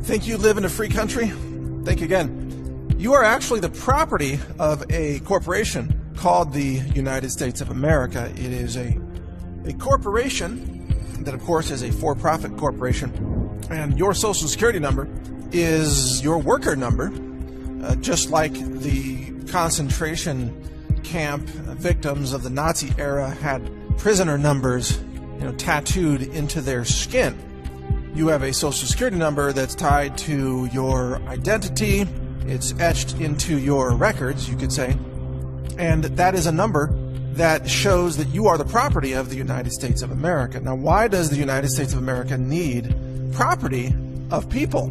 Think you live in a free country? Think again. You are actually the property of a corporation called the United States of America. It is a corporation that, of course, is a for-profit corporation, and your Social Security number is your worker number, just like the concentration camp victims of the Nazi era had prisoner numbers, tattooed into their skin. You have a Social Security number that's tied to your identity. It's etched into your records, you could say. And that is a number that shows that you are the property of the United States of America. Now, why does the United States of America need property of people?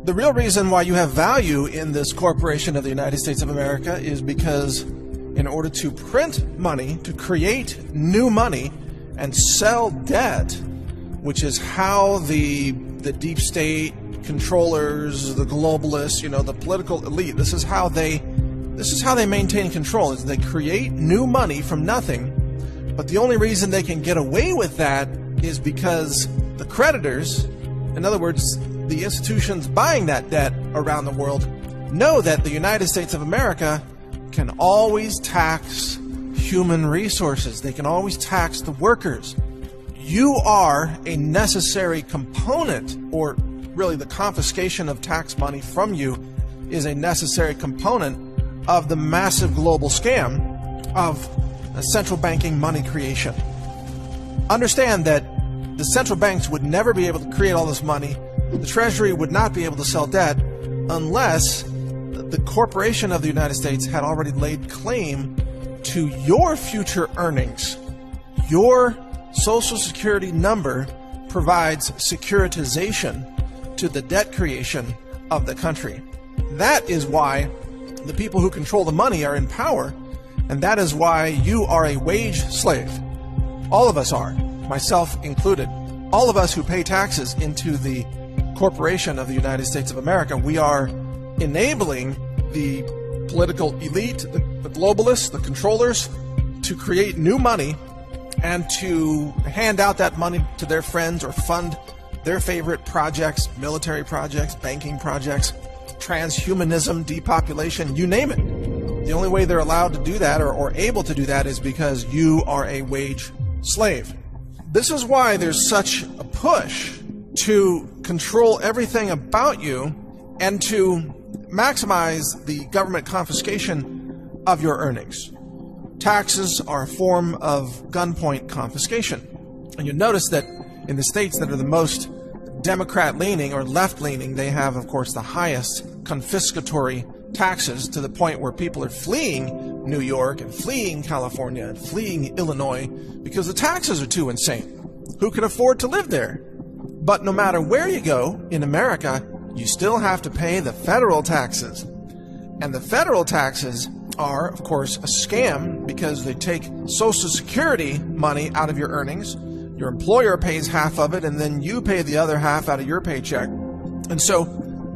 The real reason why you have value in this corporation of the United States of America is because in order to print money, to create new money and sell debt, which is how the deep state controllers, the globalists, the political elite, this is how they maintain control, is they create new money from nothing. But the only reason they can get away with that is because the creditors, in other words, the institutions buying that debt around the world, know that the United States of America can always tax human resources. They can always tax the workers. You are a necessary component, or really the confiscation of tax money from you is a necessary component of the massive global scam of central banking money creation. Understand that the central banks would never be able to create all this money. The Treasury would not be able to sell debt unless the corporation of the United States had already laid claim to your future earnings. Your Social Security number provides securitization to the debt creation of the country. That is why the people who control the money are in power, and that is why you are a wage slave. All of us are, myself included. All of us who pay taxes into the corporation of the United States of America, we are enabling the political elite, the globalists, the controllers, to create new money and to hand out that money to their friends or fund their favorite projects, military projects, banking projects, transhumanism, depopulation, you name it. The only way they're allowed to do that or able to do that is because you are a wage slave. This is why there's such a push to control everything about you and to maximize the government confiscation of your earnings. Taxes are a form of gunpoint confiscation. And you'll notice that in the states that are the most Democrat-leaning or left-leaning, they have, of course, the highest confiscatory taxes, to the point where people are fleeing New York and fleeing California and fleeing Illinois because the taxes are too insane. Who can afford to live there? But no matter where you go in America, you still have to pay the federal taxes. And the federal taxes are, of course, a scam because they take Social Security money out of your earnings. Your employer pays half of it, and then you pay the other half out of your paycheck. And so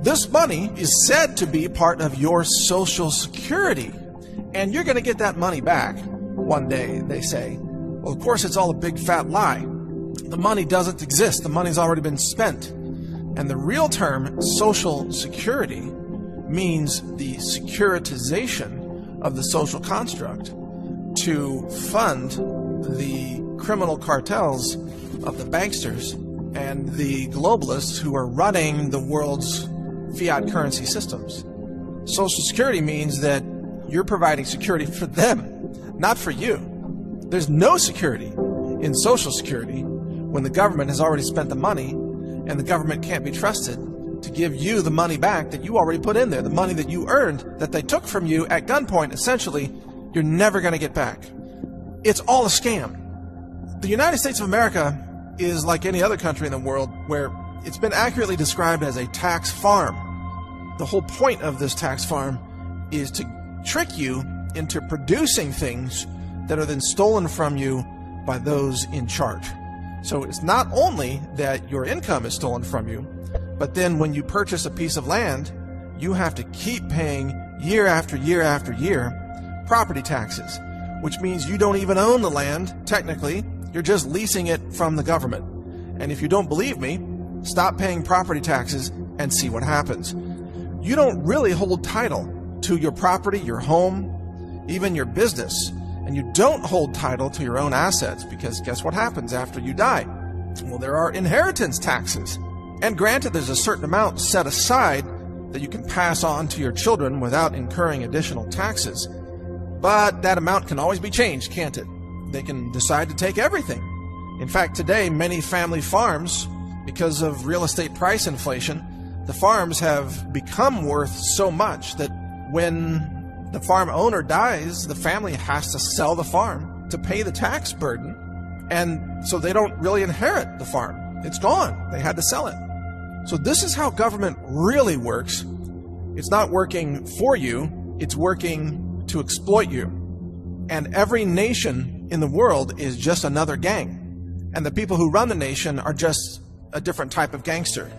this money is said to be part of your Social Security, and you're going to get that money back one day, they say. Well, of course, it's all a big fat lie. The money doesn't exist. The money's already been spent. And the real term Social Security means the securitization of the social construct to fund the criminal cartels of the banksters and the globalists who are running the world's fiat currency systems. Social Security means that you're providing security for them, not for you. There's no security in Social Security when the government has already spent the money, and the government can't be trusted to give you the money back that you already put in there, the money that you earned, that they took from you at gunpoint. Essentially, you're never going to get back. It's all a scam. The United States of America is like any other country in the world where it's been accurately described as a tax farm. The whole point of this tax farm is to trick you into producing things that are then stolen from you by those in charge. So it's not only that your income is stolen from you, but then when you purchase a piece of land, you have to keep paying year after year after year property taxes, which means you don't even own the land, technically. You're just leasing it from the government. And if you don't believe me, stop paying property taxes and see what happens. You don't really hold title to your property, your home, even your business, and you don't hold title to your own assets, because guess what happens after you die? Well, there are inheritance taxes. And granted, there's a certain amount set aside that you can pass on to your children without incurring additional taxes. But that amount can always be changed, can't it? They can decide to take everything. In fact, today, many family farms, because of real estate price inflation, the farms have become worth so much that when the farm owner dies, the family has to sell the farm to pay the tax burden. And so they don't really inherit the farm. It's gone. They had to sell it. So this is how government really works. It's not working for you, it's working to exploit you. And every nation in the world is just another gang. And the people who run the nation are just a different type of gangster.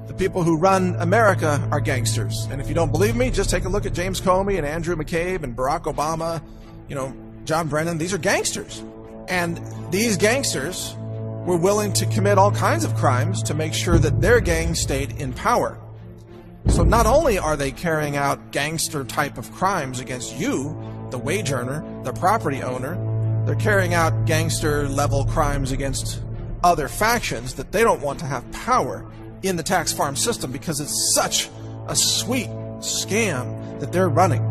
The people who run America are gangsters. And if you don't believe me, just take a look at James Comey and Andrew McCabe and Barack Obama, John Brennan. These are gangsters. And these gangsters were willing to commit all kinds of crimes to make sure that their gang stayed in power. So not only are they carrying out gangster type of crimes against you, the wage earner, the property owner, they're carrying out gangster level crimes against other factions that they don't want to have power in the tax farm system, because it's such a sweet scam that they're running.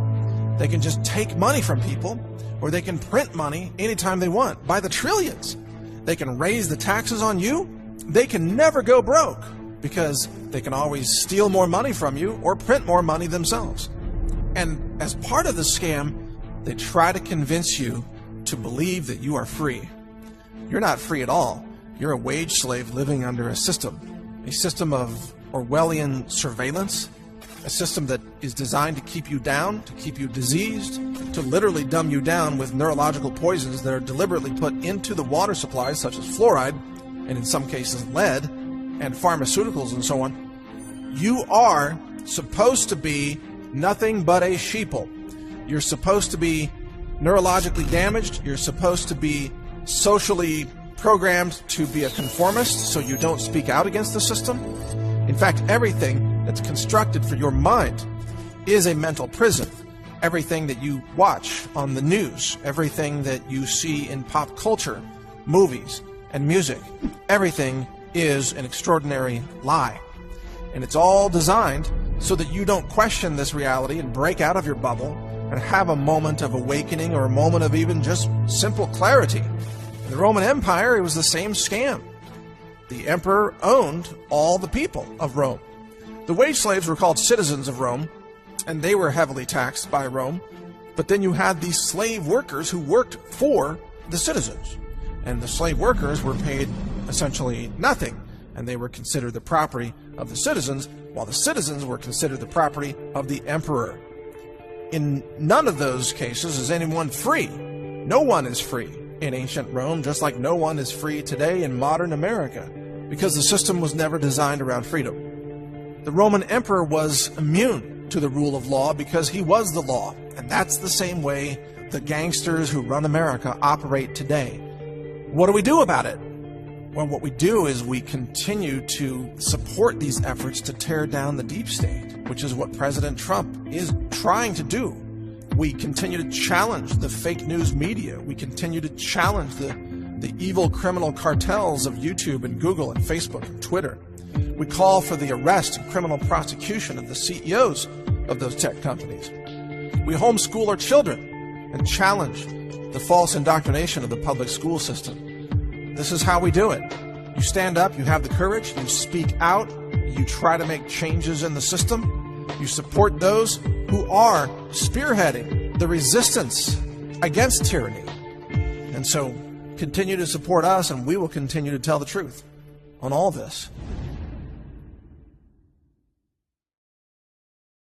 They can just take money from people, or they can print money anytime they want by the trillions. They can raise the taxes on you. They can never go broke, because they can always steal more money from you or print more money themselves. And as part of the scam, they try to convince you to believe that you are free. You're not free at all. You're a wage slave living under a system of Orwellian surveillance, a system that is designed to keep you down, to keep you diseased, to literally dumb you down with neurological poisons that are deliberately put into the water supplies, such as fluoride, and in some cases lead, and pharmaceuticals and so on. You are supposed to be nothing but a sheeple. You're supposed to be neurologically damaged. You're supposed to be socially programmed to be a conformist, so you don't speak out against the system. In fact, everything that's constructed for your mind is a mental prison. Everything that you watch on the news, everything that you see in pop culture, movies, and music, everything is an extraordinary lie. And it's all designed so that you don't question this reality and break out of your bubble and have a moment of awakening, or a moment of even just simple clarity. In the Roman Empire, it was the same scam. The emperor owned all the people of Rome. The wage slaves were called citizens of Rome, and they were heavily taxed by Rome. But then you had these slave workers who worked for the citizens. And the slave workers were paid essentially nothing, and they were considered the property of the citizens, while the citizens were considered the property of the emperor. In none of those cases is anyone free. No one is free in ancient Rome, just like no one is free today in modern America, because the system was never designed around freedom. The Roman emperor was immune to the rule of law because he was the law, and that's the same way the gangsters who run America operate today. What do we do about it? Well, what we do is we continue to support these efforts to tear down the deep state, which is what President Trump is trying to do. We continue to challenge the fake news media. We continue to challenge the evil criminal cartels of YouTube and Google and Facebook and Twitter. We call for the arrest and criminal prosecution of the CEOs of those tech companies. We homeschool our children and challenge the false indoctrination of the public school system. This is how we do it. You stand up, you have the courage, you speak out, you try to make changes in the system, you support those who are spearheading the resistance against tyranny. And so continue to support us, and we will continue to tell the truth on all this.